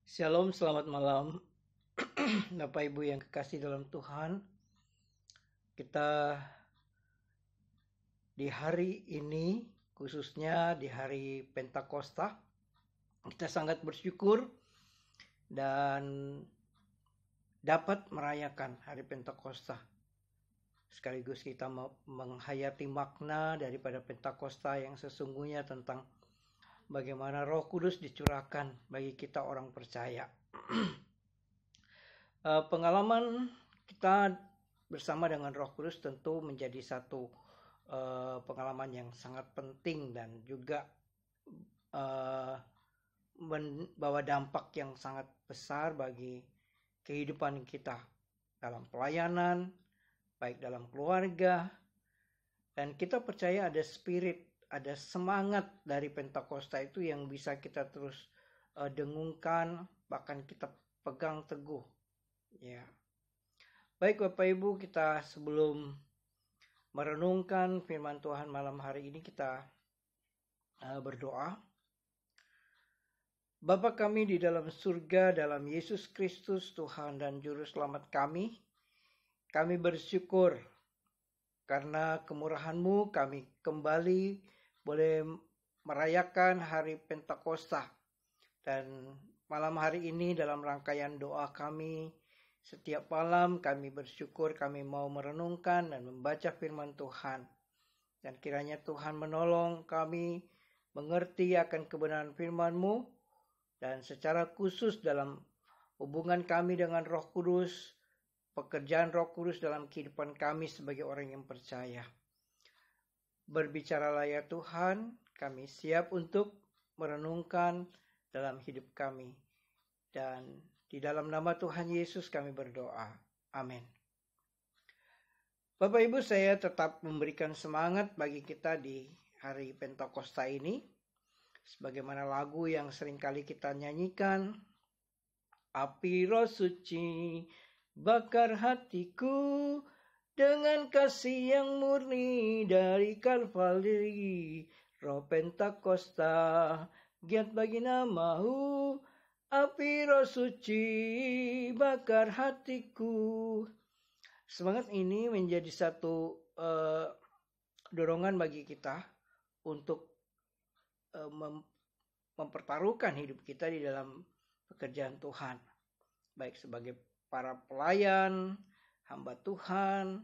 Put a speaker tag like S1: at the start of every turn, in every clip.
S1: Shalom, selamat malam. Bapak Ibu yang kekasih dalam Tuhan, kita di hari ini, khususnya di hari Pentakosta, kita sangat bersyukur dan dapat merayakan hari Pentakosta. Sekaligus kita menghayati makna daripada Pentakosta yang sesungguhnya tentang bagaimana Roh Kudus dicurahkan bagi kita orang percaya. Pengalaman kita bersama dengan Roh Kudus tentu menjadi satu pengalaman yang sangat penting dan juga membawa dampak yang sangat besar bagi kehidupan kita dalam pelayanan, baik dalam keluarga, dan kita percaya ada spirit, ada semangat dari Pentakosta itu yang bisa kita terus dengungkan, bahkan kita pegang teguh. Ya, baik Bapak Ibu, kita sebelum merenungkan firman Tuhan malam hari ini kita berdoa. Bapa kami di dalam surga, dalam Yesus Kristus Tuhan dan Juru Selamat kami bersyukur karena kemurahan-Mu kami kembali boleh merayakan hari Pentakosta. Dan malam hari ini dalam rangkaian doa kami, setiap malam kami bersyukur kami mau merenungkan dan membaca firman Tuhan. Dan kiranya Tuhan menolong kami mengerti akan kebenaran firman-Mu. Dan secara khusus dalam hubungan kami dengan Roh Kudus, pekerjaan Roh Kudus dalam kehidupan kami sebagai orang yang percaya. Berbicaralah ya Tuhan, kami siap untuk merenungkan dalam hidup kami. Dan di dalam nama Tuhan Yesus kami berdoa. Amin. Bapak Ibu, saya tetap memberikan semangat bagi kita di hari Pentakosta ini. Sebagaimana lagu yang seringkali kita nyanyikan. Api Roh Suci bakar hatiku dengan kasih yang murni dari Kalvari. Roh Pentakosta giat bagi nama-Mu. Api Roh Suci bakar hatiku. Semangat ini menjadi satu dorongan bagi kita untuk mempertaruhkan hidup kita di dalam pekerjaan Tuhan. Baik sebagai para pelayan, hamba Tuhan,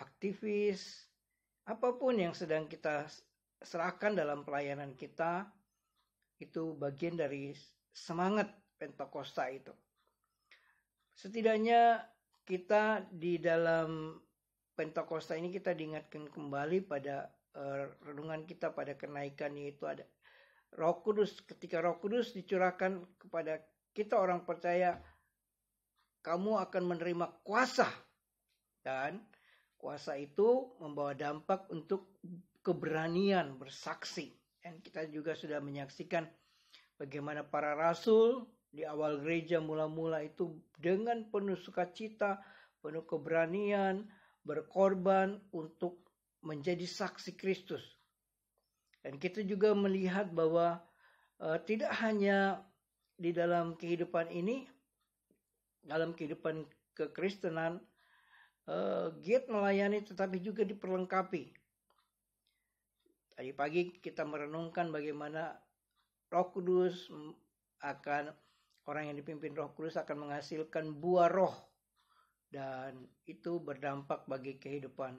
S1: aktivis, apapun yang sedang kita serahkan dalam pelayanan kita, itu bagian dari semangat Pentakosta itu. Setidaknya kita di dalam Pentakosta ini kita diingatkan kembali pada renungan kita pada kenaikan, yaitu ada Roh Kudus. Ketika Roh Kudus dicurahkan kepada kita orang percaya, kamu akan menerima kuasa. Dan kuasa itu membawa dampak untuk keberanian bersaksi. Dan kita juga sudah menyaksikan bagaimana para rasul di awal gereja mula-mula itu dengan penuh sukacita, penuh keberanian, berkorban untuk menjadi saksi Kristus. Dan kita juga melihat bahwa tidak hanya di dalam kehidupan ini, dalam kehidupan kekristenan, giat melayani tetapi juga diperlengkapi. Tadi pagi kita merenungkan bagaimana Roh Kudus akan, orang yang dipimpin Roh Kudus akan menghasilkan buah roh. Dan itu berdampak bagi kehidupan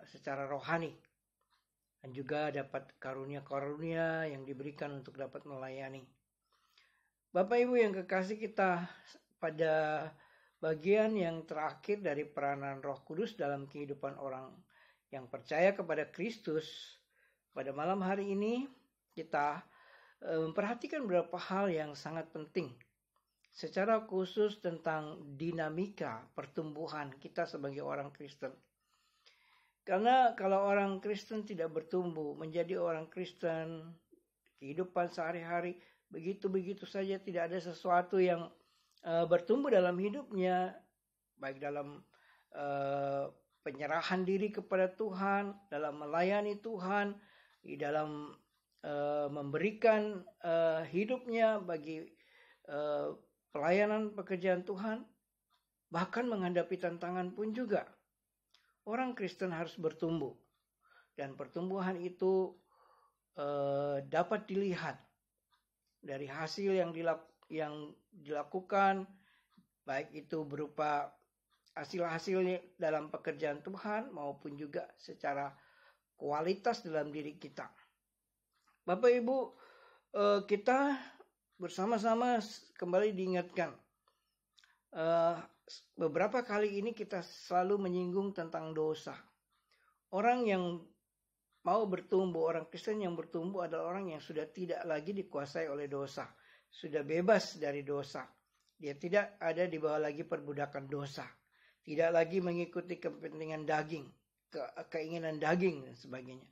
S1: secara rohani. Dan juga dapat karunia-karunia yang diberikan untuk dapat melayani. Bapak Ibu yang kekasih, kita pada bagian yang terakhir dari peranan Roh Kudus dalam kehidupan orang yang percaya kepada Kristus. Pada malam hari ini kita memperhatikan beberapa hal yang sangat penting. Secara khusus tentang dinamika pertumbuhan kita sebagai orang Kristen. Karena kalau orang Kristen tidak bertumbuh menjadi orang Kristen, kehidupan sehari-hari begitu-begitu saja, tidak ada sesuatu yang bertumbuh dalam hidupnya, baik dalam penyerahan diri kepada Tuhan, dalam melayani Tuhan, di dalam memberikan hidupnya bagi pelayanan pekerjaan Tuhan, bahkan menghadapi tantangan pun juga. Orang Kristen harus bertumbuh. Dan pertumbuhan itu dapat dilihat dari hasil yang dilakukan, baik itu berupa hasil-hasilnya dalam pekerjaan Tuhan maupun juga secara kualitas dalam diri kita. Bapak Ibu, kita bersama-sama kembali diingatkan. Beberapa kali ini kita selalu menyinggung tentang dosa. Orang yang mau bertumbuh, orang Kristen yang bertumbuh adalah orang yang sudah tidak lagi dikuasai oleh dosa. Sudah bebas dari dosa. Dia tidak ada di bawah lagi perbudakan dosa. Tidak lagi mengikuti kepentingan daging, keinginan daging dan sebagainya.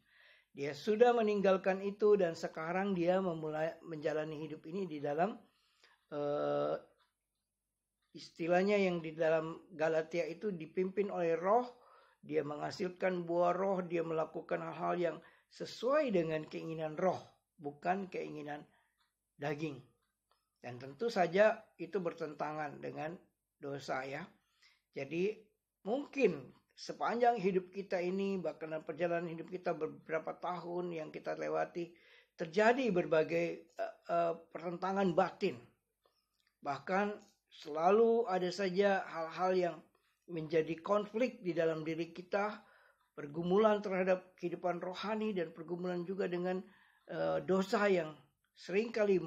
S1: Dia sudah meninggalkan itu dan sekarang dia memulai menjalani hidup ini di dalam istilahnya yang di dalam Galatia itu dipimpin oleh Roh. Dia menghasilkan buah Roh, dia melakukan hal-hal yang sesuai dengan keinginan Roh, bukan keinginan daging. Dan tentu saja itu bertentangan dengan dosa ya. Jadi mungkin sepanjang hidup kita ini, bahkan dalam perjalanan hidup kita beberapa tahun yang kita lewati, terjadi berbagai pertentangan batin. Bahkan selalu ada saja hal-hal yang menjadi konflik di dalam diri kita, pergumulan terhadap kehidupan rohani dan pergumulan juga dengan dosa yang seringkali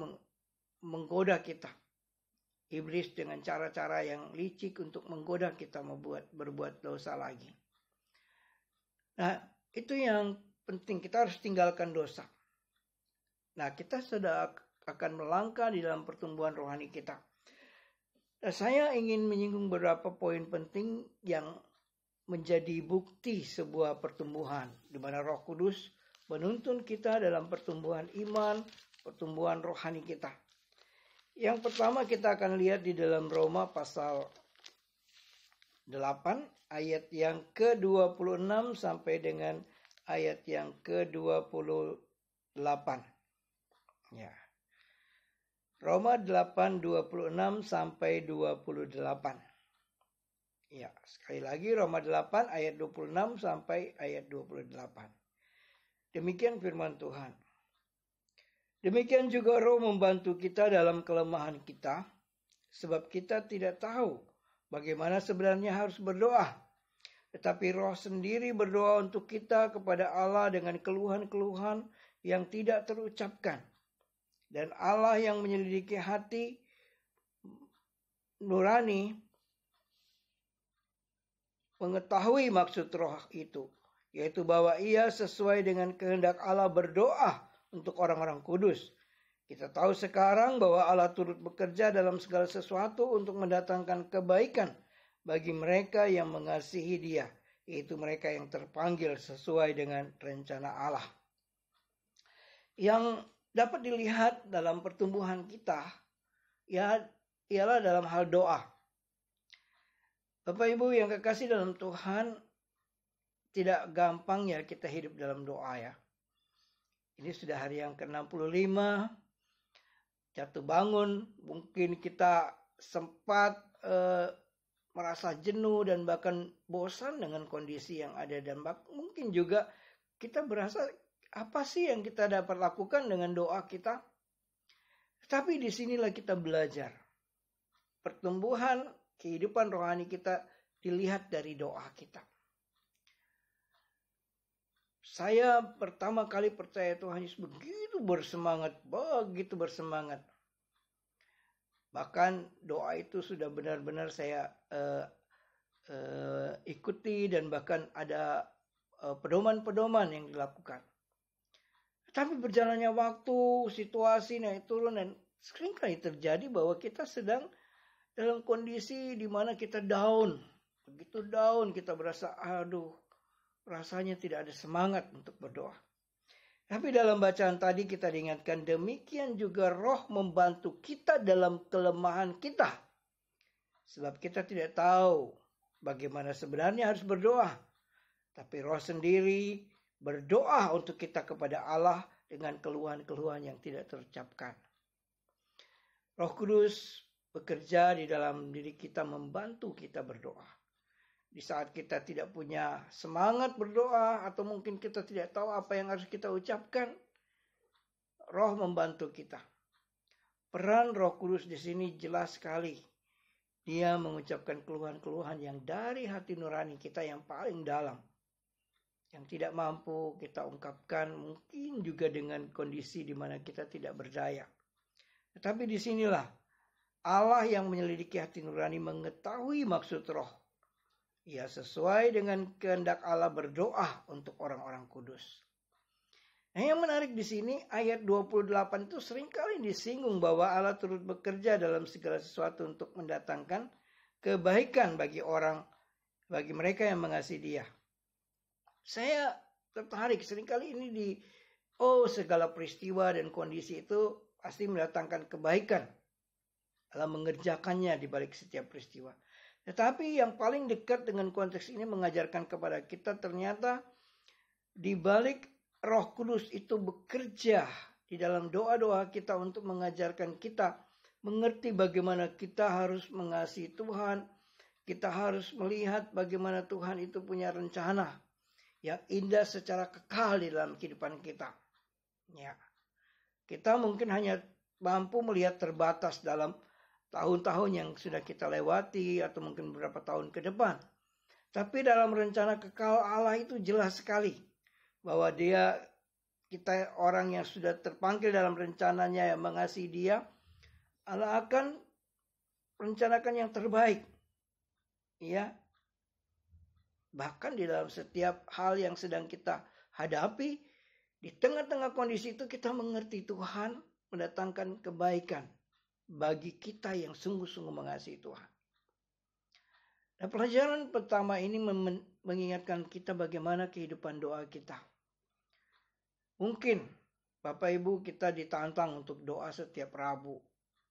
S1: menggoda kita. Iblis dengan cara-cara yang licik untuk menggoda kita berbuat dosa lagi. Nah, itu yang penting. Kita harus tinggalkan dosa. Nah, kita sudah akan melangkah di dalam pertumbuhan rohani kita. Nah, saya ingin menyinggung beberapa poin penting yang menjadi bukti sebuah pertumbuhan, di mana Roh Kudus menuntun kita dalam pertumbuhan iman, pertumbuhan rohani kita. Yang pertama kita akan lihat di dalam Roma pasal 8 ayat yang ke-26 sampai dengan ayat yang ke-28. Ya. Roma 8 26 sampai 28. Ya, sekali lagi Roma 8 ayat 26 sampai ayat 28. Demikian firman Tuhan. Demikian juga Roh membantu kita dalam kelemahan kita, sebab kita tidak tahu bagaimana sebenarnya harus berdoa. Tetapi Roh sendiri berdoa untuk kita kepada Allah dengan keluhan-keluhan yang tidak terucapkan. Dan Allah yang menyelidiki hati nurani mengetahui maksud Roh itu, yaitu bahwa ia sesuai dengan kehendak Allah berdoa untuk orang-orang kudus. Kita tahu sekarang bahwa Allah turut bekerja dalam segala sesuatu untuk mendatangkan kebaikan bagi mereka yang mengasihi Dia, yaitu mereka yang terpanggil sesuai dengan rencana Allah. Yang dapat dilihat dalam pertumbuhan kita ya ialah dalam hal doa. Bapak Ibu yang kekasih dalam Tuhan, tidak gampang ya kita hidup dalam doa ya. Ini sudah hari yang ke-65, jatuh bangun, mungkin kita sempat merasa jenuh dan bahkan bosan dengan kondisi yang ada. Dan mungkin juga kita berasa, apa sih yang kita dapat lakukan dengan doa kita? Tapi disinilah kita belajar. Pertumbuhan kehidupan rohani kita dilihat dari doa kita. Saya pertama kali percaya Tuhan Yesus begitu bersemangat. Bahkan doa itu sudah benar-benar saya ikuti dan bahkan ada pedoman-pedoman yang dilakukan. Tapi berjalannya waktu, situasi naik turun dan seringkali terjadi bahwa kita sedang dalam kondisi di mana kita down. Begitu down kita berasa rasanya tidak ada semangat untuk berdoa. Tapi dalam bacaan tadi kita diingatkan demikian juga Roh membantu kita dalam kelemahan kita. Sebab kita tidak tahu bagaimana sebenarnya harus berdoa. Tapi Roh sendiri berdoa untuk kita kepada Allah dengan keluhan-keluhan yang tidak terucapkan. Roh Kudus bekerja di dalam diri kita, membantu kita berdoa. Di saat kita tidak punya semangat berdoa, atau mungkin kita tidak tahu apa yang harus kita ucapkan, Roh membantu kita. Peran Roh Kudus di sini jelas sekali. Dia mengucapkan keluhan-keluhan yang dari hati nurani kita yang paling dalam, yang tidak mampu kita ungkapkan, mungkin juga dengan kondisi di mana kita tidak berdaya. Tetapi disinilah Allah yang menyelidiki hati nurani mengetahui maksud Roh. Ia sesuai dengan kehendak Allah berdoa untuk orang-orang kudus. Nah, yang menarik di sini ayat 28 itu seringkali disinggung bahwa Allah turut bekerja dalam segala sesuatu untuk mendatangkan kebaikan bagi mereka yang mengasihi Dia. Saya tertarik seringkali ini segala peristiwa dan kondisi itu pasti mendatangkan kebaikan. Allah mengerjakannya di balik setiap peristiwa. Tetapi yang paling dekat dengan konteks ini mengajarkan kepada kita ternyata di balik Roh Kudus itu bekerja di dalam doa-doa kita untuk mengajarkan kita mengerti bagaimana kita harus mengasihi Tuhan. Kita harus melihat bagaimana Tuhan itu punya rencana yang indah secara kekal di dalam kehidupan kita. Ya. Kita mungkin hanya mampu melihat terbatas dalam tahun-tahun yang sudah kita lewati atau mungkin beberapa tahun ke depan. Tapi dalam rencana kekal Allah itu jelas sekali bahwa kita orang yang sudah terpanggil dalam rencananya yang mengasihi Dia, Allah akan rencanakan yang terbaik. Ya. Bahkan di dalam setiap hal yang sedang kita hadapi, di tengah-tengah kondisi itu kita mengerti Tuhan mendatangkan kebaikan bagi kita yang sungguh-sungguh mengasihi Tuhan. Nah, pelajaran pertama ini mengingatkan kita bagaimana kehidupan doa kita. Mungkin Bapak Ibu kita ditantang untuk doa setiap Rabu,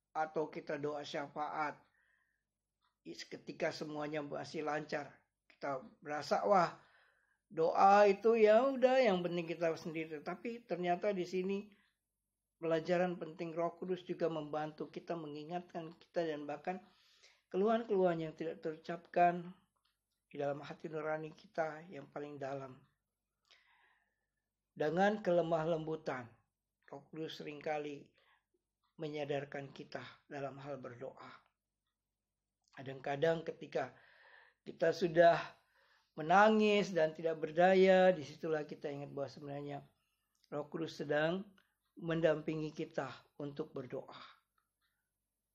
S1: atau kita doa syafaat ketika semuanya masih lancar. Kita berasa doa itu ya udah yang penting kita sendiri. Tapi ternyata di sini pelajaran penting Roh Kudus juga membantu kita, mengingatkan kita, dan bahkan keluhan-keluhan yang tidak terucapkan di dalam hati nurani kita yang paling dalam. Dengan kelemah lembutan, Roh Kudus seringkali menyadarkan kita dalam hal berdoa. Kadang-kadang ketika kita sudah menangis dan tidak berdaya, disitulah kita ingat bahwa sebenarnya Roh Kudus sedang mendampingi kita untuk berdoa.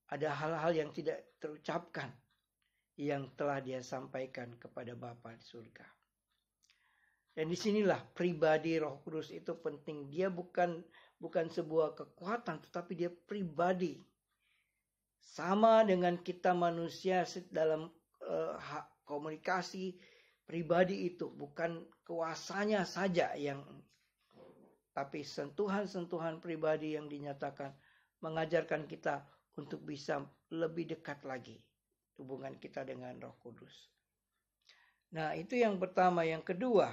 S1: Ada hal-hal yang tidak terucapkan yang telah Dia sampaikan kepada Bapa di surga. Dan disinilah pribadi Roh Kudus itu penting. Dia bukan sebuah kekuatan, tetapi Dia pribadi. Sama dengan kita manusia dalam komunikasi pribadi itu, bukan kuasanya saja tapi sentuhan-sentuhan pribadi yang dinyatakan mengajarkan kita untuk bisa lebih dekat lagi hubungan kita dengan Roh Kudus. Nah, itu yang pertama. Yang kedua,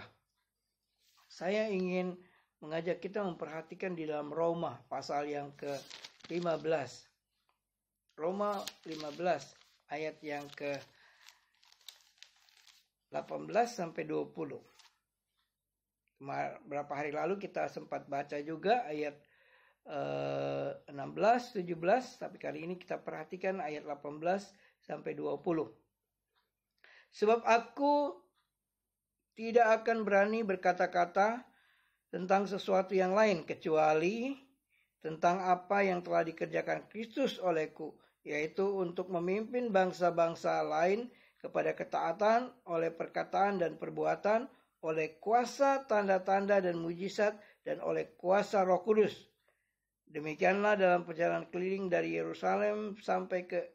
S1: saya ingin mengajak kita memperhatikan di dalam Roma pasal yang ke-15. Roma 15 ayat yang ke-18 sampai 20. Beberapa hari lalu kita sempat baca juga ayat 16, 17, tapi kali ini kita perhatikan ayat 18 sampai 20. Sebab aku tidak akan berani berkata-kata tentang sesuatu yang lain kecuali tentang apa yang telah dikerjakan Kristus olehku, yaitu untuk memimpin bangsa-bangsa lain kepada ketaatan oleh perkataan dan perbuatan, oleh kuasa tanda-tanda dan mujizat, dan oleh kuasa Roh Kudus. Demikianlah dalam perjalanan keliling dari Yerusalem sampai ke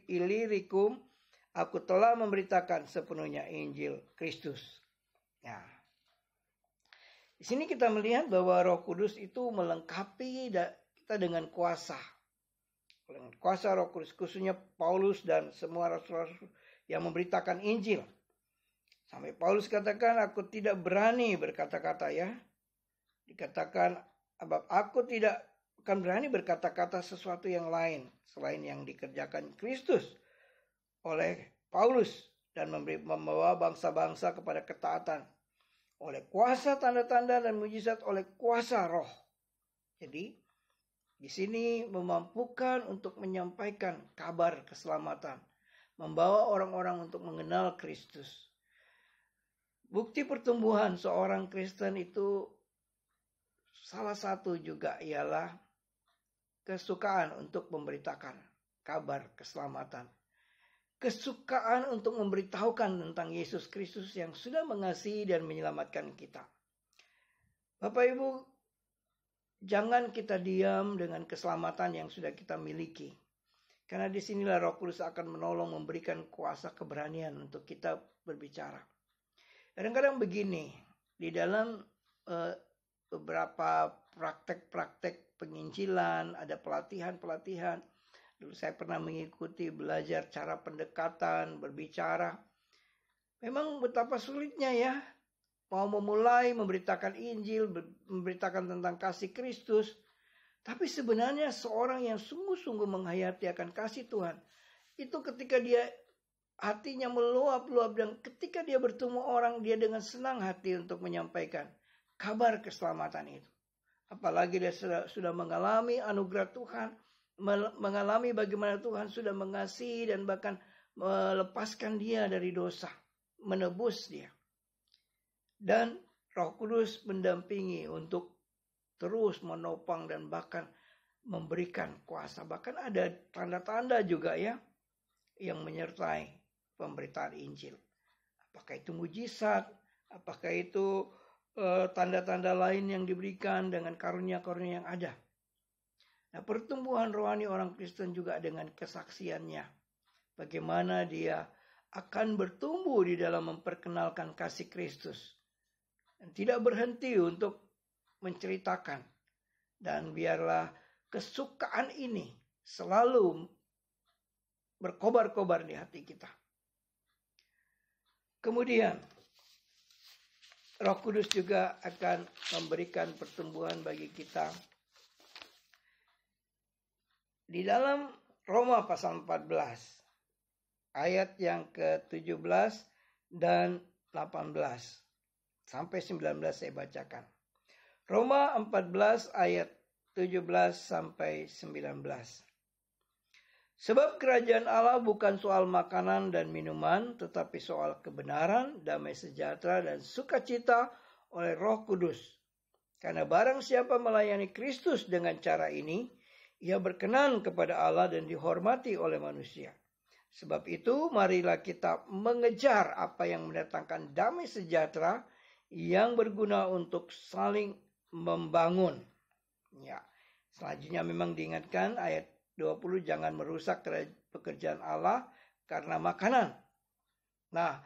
S1: Ilirikum, aku telah memberitakan sepenuhnya Injil Kristus. Nah, di sini kita melihat bahwa Roh Kudus itu melengkapi kita dengan kuasa. Dengan kuasa Roh Kudus, khususnya Paulus dan semua rasul-rasul yang memberitakan Injil. Sampai Paulus katakan, aku tidak berani berkata-kata, ya. Dikatakan, aku tidak akan berani berkata-kata sesuatu yang lain selain yang dikerjakan Kristus oleh Paulus dan membawa bangsa-bangsa kepada ketaatan oleh kuasa tanda-tanda dan mujizat, oleh kuasa Roh. Jadi di sini memampukan untuk menyampaikan kabar keselamatan, membawa orang-orang untuk mengenal Kristus. Bukti pertumbuhan seorang Kristen itu salah satu juga ialah kesukaan untuk memberitakan kabar keselamatan. Kesukaan untuk memberitahukan tentang Yesus Kristus yang sudah mengasihi dan menyelamatkan kita. Bapak Ibu, jangan kita diam dengan keselamatan yang sudah kita miliki. Karena disinilah Roh Kudus akan menolong, memberikan kuasa keberanian untuk kita berbicara. Kadang-kadang begini, di dalam beberapa praktek-praktek penginjilan, ada pelatihan-pelatihan. Dulu saya pernah mengikuti belajar cara pendekatan, berbicara. Memang betapa sulitnya ya. Mau memulai memberitakan Injil, memberitakan tentang kasih Kristus. Tapi sebenarnya seorang yang sungguh-sungguh menghayati akan kasih Tuhan. Itu ketika dia hatinya meluap-luap dan ketika dia bertemu orang, dia dengan senang hati untuk menyampaikan kabar keselamatan itu. Apalagi dia sudah mengalami anugerah Tuhan, mengalami bagaimana Tuhan sudah mengasihi dan bahkan melepaskan dia dari dosa, menebus dia. Dan Roh Kudus mendampingi untuk terus menopang dan bahkan memberikan kuasa. Bahkan ada tanda-tanda juga ya yang menyertai pemberitaan Injil. Apakah itu mujizat, apakah itu tanda-tanda lain yang diberikan dengan karunia-karunia yang ada. Nah, pertumbuhan rohani orang Kristen juga dengan kesaksiannya. Bagaimana dia akan bertumbuh di dalam memperkenalkan kasih Kristus. Dan tidak berhenti untuk menceritakan. Dan biarlah kesukaan ini selalu berkobar-kobar di hati kita. Kemudian, Roh Kudus juga akan memberikan pertumbuhan bagi kita. Di dalam Roma pasal 14, ayat yang ke-17 dan 18, sampai 19 saya bacakan. Roma 14 ayat 17 sampai 19. Sebab kerajaan Allah bukan soal makanan dan minuman, tetapi soal kebenaran, damai sejahtera, dan sukacita oleh Roh Kudus. Karena barang siapa melayani Kristus dengan cara ini, ia berkenan kepada Allah dan dihormati oleh manusia. Sebab itu, marilah kita mengejar apa yang mendatangkan damai sejahtera yang berguna untuk saling membangun. Ya, selanjutnya memang diingatkan ayat 20, jangan merusak pekerjaan Allah karena makanan. Nah,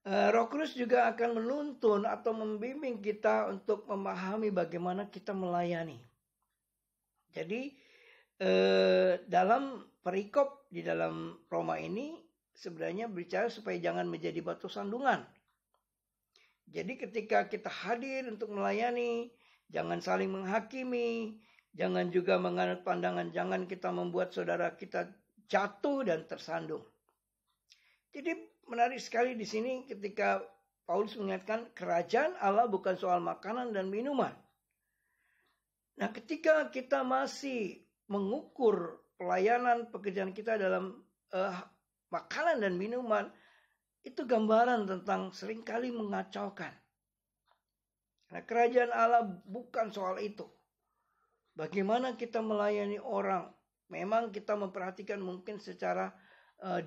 S1: Roh Kudus juga akan menuntun atau membimbing kita untuk memahami bagaimana kita melayani. Jadi, dalam perikop di dalam Roma ini sebenarnya bicara supaya jangan menjadi batu sandungan. Jadi ketika kita hadir untuk melayani, jangan saling menghakimi, jangan juga menganut pandangan, jangan kita membuat saudara kita jatuh dan tersandung. Jadi menarik sekali di sini ketika Paulus mengingatkan kerajaan Allah bukan soal makanan dan minuman. Nah, ketika kita masih mengukur pelayanan pekerjaan kita dalam makanan dan minuman, itu gambaran tentang seringkali mengacaukan. Nah, kerajaan Allah bukan soal itu. Bagaimana kita melayani orang? Memang kita memperhatikan mungkin secara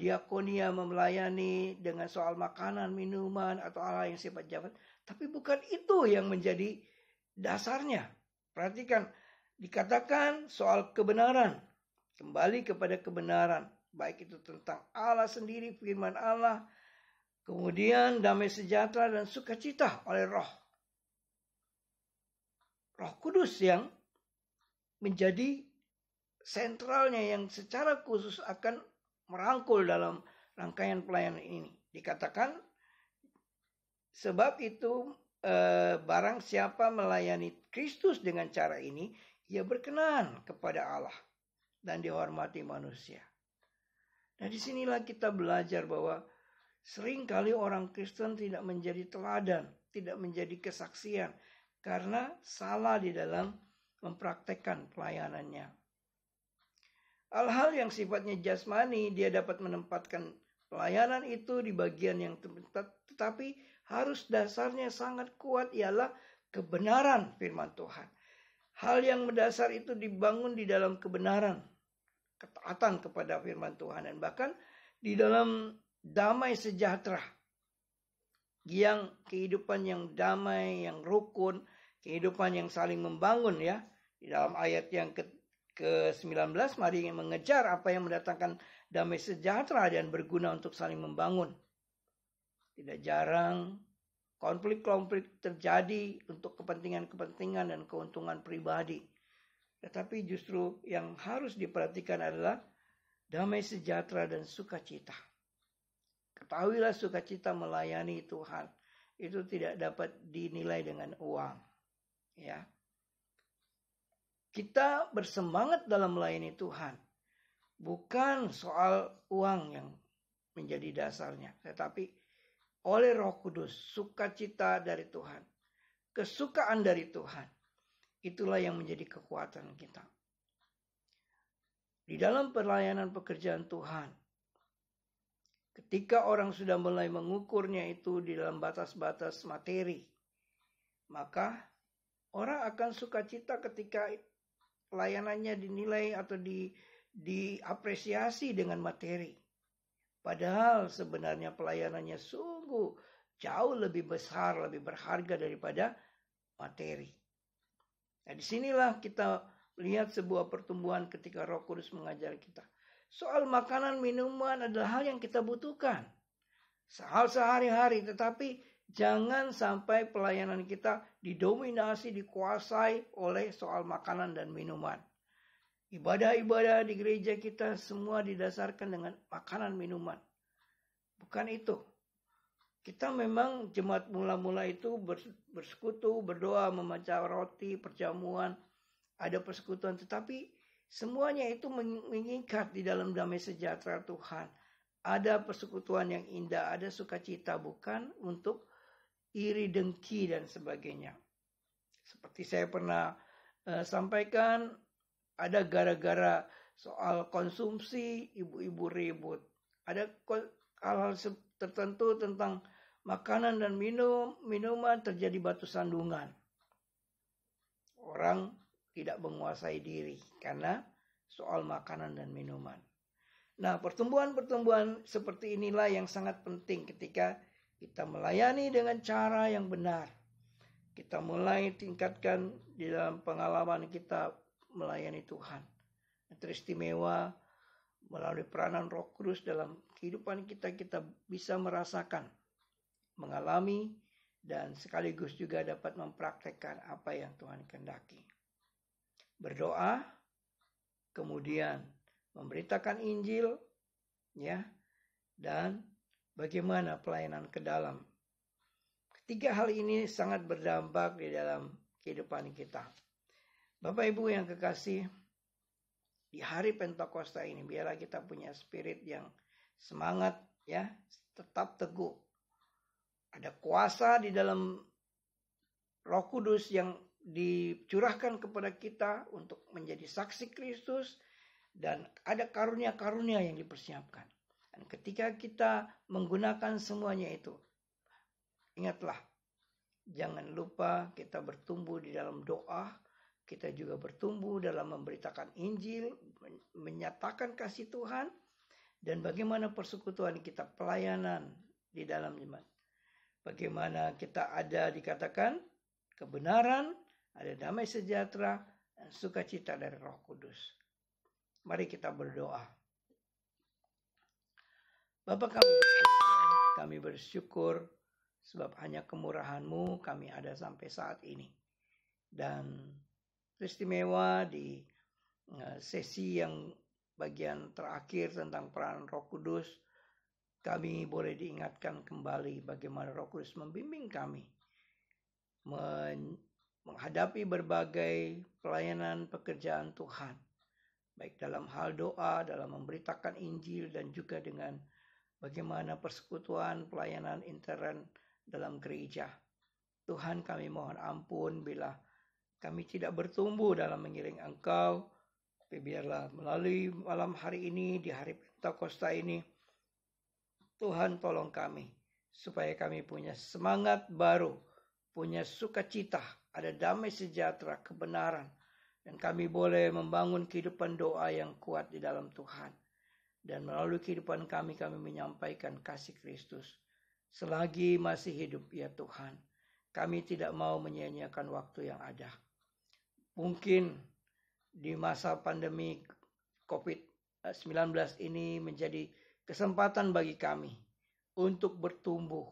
S1: diakonia melayani dengan soal makanan, minuman, atau hal yang sifat jabat. Tapi bukan itu yang menjadi dasarnya. Perhatikan, dikatakan soal kebenaran. Kembali kepada kebenaran. Baik itu tentang Allah sendiri, firman Allah. Kemudian damai sejahtera dan sukacita oleh Roh. Roh Kudus yang menjadi sentralnya yang secara khusus akan merangkul dalam rangkaian pelayanan ini. Dikatakan, sebab itu barang siapa melayani Kristus dengan cara ini, ia berkenan kepada Allah dan dihormati manusia. Nah, disinilah kita belajar bahwa seringkali orang Kristen tidak menjadi teladan, tidak menjadi kesaksian karena salah di dalam mempraktekkan pelayanannya. Hal-hal yang sifatnya jasmani, dia dapat menempatkan pelayanan itu di bagian yang tepat, tetapi harus dasarnya sangat kuat ialah kebenaran firman Tuhan. Hal yang mendasar itu dibangun di dalam kebenaran, ketaatan kepada firman Tuhan, dan bahkan di dalam damai sejahtera, yang kehidupan yang damai, yang rukun, kehidupan yang saling membangun ya. Di dalam ayat yang ke-19, mari mengejar apa yang mendatangkan damai sejahtera dan berguna untuk saling membangun. Tidak jarang konflik-konflik terjadi untuk kepentingan-kepentingan dan keuntungan pribadi. Tetapi justru yang harus diperhatikan adalah damai sejahtera dan sukacita. Ketahuilah sukacita melayani Tuhan itu tidak dapat dinilai dengan uang. Ya. Kita bersemangat dalam melayani Tuhan. Bukan soal uang yang menjadi dasarnya, tetapi oleh Roh Kudus, sukacita dari Tuhan, kesukaan dari Tuhan. Itulah yang menjadi kekuatan kita. Di dalam pelayanan pekerjaan Tuhan, ketika orang sudah mulai mengukurnya itu di dalam batas-batas materi, maka orang akan sukacita ketika pelayanannya dinilai atau diapresiasi dengan materi. Padahal sebenarnya pelayanannya sungguh jauh lebih besar, lebih berharga daripada materi. Nah, disinilah kita lihat sebuah pertumbuhan ketika Roh Kudus mengajar kita. Soal makanan, minuman adalah hal yang kita butuhkan. Hal sehari-hari, tetapi jangan sampai pelayanan kita didominasi, dikuasai oleh soal makanan dan minuman. Ibadah-ibadah di gereja kita semua didasarkan dengan makanan minuman. Bukan itu. Kita memang jemaat mula-mula itu bersekutu, berdoa, memecah roti, perjamuan, ada persekutuan. Tetapi semuanya itu mengikat di dalam damai sejahtera Tuhan. Ada persekutuan yang indah, ada sukacita, bukan untuk iri dengki dan sebagainya. Seperti saya pernah sampaikan, ada gara-gara soal konsumsi, ibu-ibu ribut. Ada hal-hal tertentu tentang makanan dan minuman, terjadi batu sandungan. Orang tidak menguasai diri karena soal makanan dan minuman. Nah, pertumbuhan-pertumbuhan seperti inilah yang sangat penting ketika kita melayani dengan cara yang benar. Kita mulai tingkatkan di dalam pengalaman kita melayani Tuhan. Teristimewa melalui peranan Roh Kudus dalam kehidupan kita, kita bisa merasakan, mengalami, dan sekaligus juga dapat mempraktekkan apa yang Tuhan kehendaki. Berdoa, kemudian memberitakan Injil, ya, dan bagaimana pelayanan ke dalam. Ketiga hal ini sangat berdampak di dalam kehidupan kita. Bapak Ibu yang kekasih, di hari Pentakosta ini biarlah kita punya spirit yang semangat, ya, tetap teguh. Ada kuasa di dalam Roh Kudus yang dicurahkan kepada kita untuk menjadi saksi Kristus, dan ada karunia-karunia yang dipersiapkan. Dan ketika kita menggunakan semuanya itu, ingatlah, jangan lupa kita bertumbuh di dalam doa, kita juga bertumbuh dalam memberitakan Injil, menyatakan kasih Tuhan, dan bagaimana persekutuan kita, pelayanan di dalam jemaat. Bagaimana kita ada dikatakan kebenaran, ada damai sejahtera, dan sukacita dari Roh Kudus. Mari kita berdoa. Bapa kami bersyukur sebab hanya kemurahan-Mu kami ada sampai saat ini. Dan istimewa di sesi yang bagian terakhir tentang peran Roh Kudus, kami boleh diingatkan kembali bagaimana Roh Kudus membimbing kami menghadapi berbagai pelayanan pekerjaan Tuhan, baik dalam hal doa, dalam memberitakan Injil, dan juga dengan bagaimana persekutuan pelayanan intern dalam gereja. Tuhan, kami mohon ampun bila kami tidak bertumbuh dalam mengiring Engkau, tapi biarlah melalui malam hari ini, di hari Pentakosta ini, Tuhan tolong kami, supaya kami punya semangat baru, punya sukacita, ada damai sejahtera, kebenaran, dan kami boleh membangun kehidupan doa yang kuat di dalam Tuhan. Dan melalui kehidupan kami menyampaikan kasih Kristus. Selagi masih hidup, ya Tuhan, kami tidak mau menyia-nyiakan waktu yang ada. Mungkin di masa pandemi COVID-19 ini menjadi kesempatan bagi kami untuk bertumbuh,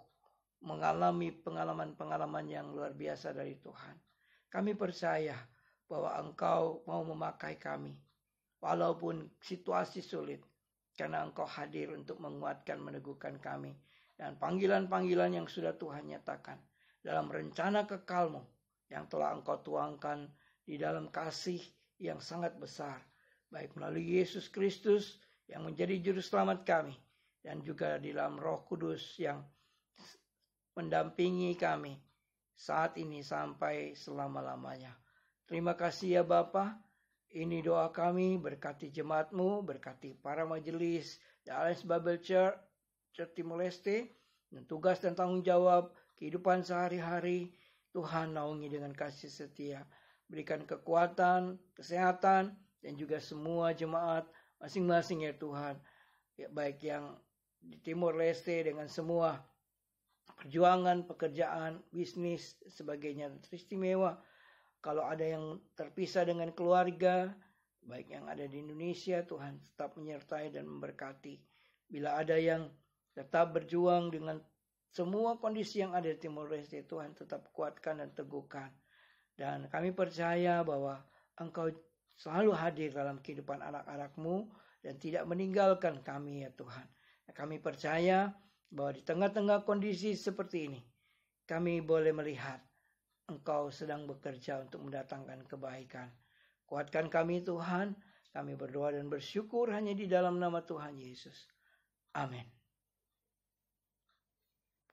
S1: mengalami pengalaman-pengalaman yang luar biasa dari Tuhan. Kami percaya bahwa Engkau mau memakai kami, walaupun situasi sulit, karena Engkau hadir untuk menguatkan, meneguhkan kami. Dan panggilan-panggilan yang sudah Tuhan nyatakan dalam rencana kekal-Mu yang telah Engkau tuangkan di dalam kasih yang sangat besar, baik melalui Yesus Kristus yang menjadi juru selamat kami, dan juga di dalam Roh Kudus yang mendampingi kami saat ini sampai selama-lamanya. Terima kasih ya Bapa. Ini doa kami, berkati jemaat-Mu, berkati para majelis The Alliance Bible Church Timor Leste, dan tugas dan tanggung jawab kehidupan sehari-hari. Tuhan naungi dengan kasih setia, berikan kekuatan, kesehatan, dan juga semua jemaat masing-masing ya Tuhan, ya, baik yang di Timor Leste dengan semua perjuangan, pekerjaan, bisnis, sebagainya teristimewa. Kalau ada yang terpisah dengan keluarga, baik yang ada di Indonesia, Tuhan tetap menyertai dan memberkati. Bila ada yang tetap berjuang dengan semua kondisi yang ada di Timor Leste, Tuhan tetap kuatkan dan teguhkan. Dan kami percaya bahwa Engkau selalu hadir dalam kehidupan anak-anak-Mu dan tidak meninggalkan kami ya Tuhan. Kami percaya bahwa di tengah-tengah kondisi seperti ini, kami boleh melihat Engkau sedang bekerja untuk mendatangkan kebaikan. Kuatkan kami Tuhan, kami berdoa dan bersyukur hanya di dalam nama Tuhan Yesus. Amin.